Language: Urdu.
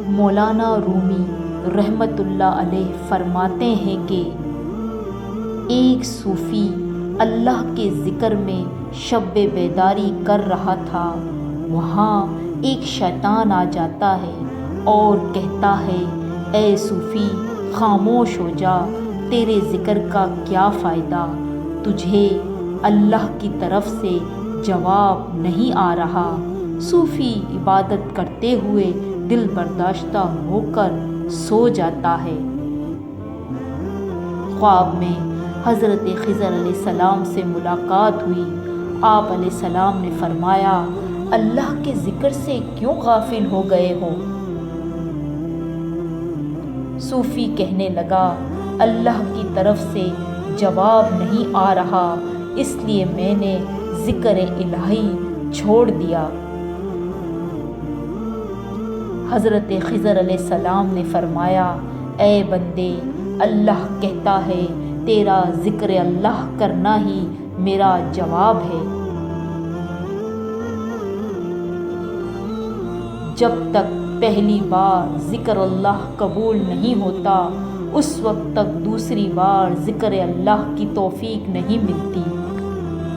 مولانا رومی رحمۃ اللہ علیہ فرماتے ہیں کہ ایک صوفی اللہ کے ذکر میں شب بیداری کر رہا تھا، وہاں ایک شیطان آ جاتا ہے اور کہتا ہے، اے صوفی خاموش ہو جا، تیرے ذکر کا کیا فائدہ، تجھے اللہ کی طرف سے جواب نہیں آ رہا۔ صوفی عبادت کرتے ہوئے دل برداشتہ ہو کر سو جاتا ہے۔ خواب میں حضرت خضر علیہ السلام سے ملاقات ہوئی۔ آپ علیہ السلام نے فرمایا، اللہ کے ذکر سے کیوں غافل ہو گئے ہو؟ صوفی کہنے لگا، اللہ کی طرف سے جواب نہیں آ رہا، اس لیے میں نے ذکر الہی چھوڑ دیا۔ حضرت خضر علیہ السلام نے فرمایا، اے بندے، اللہ کہتا ہے تیرا ذکر اللہ کرنا ہی میرا جواب ہے۔ جب تک پہلی بار ذکر اللہ قبول نہیں ہوتا، اس وقت تک دوسری بار ذکر اللہ کی توفیق نہیں ملتی۔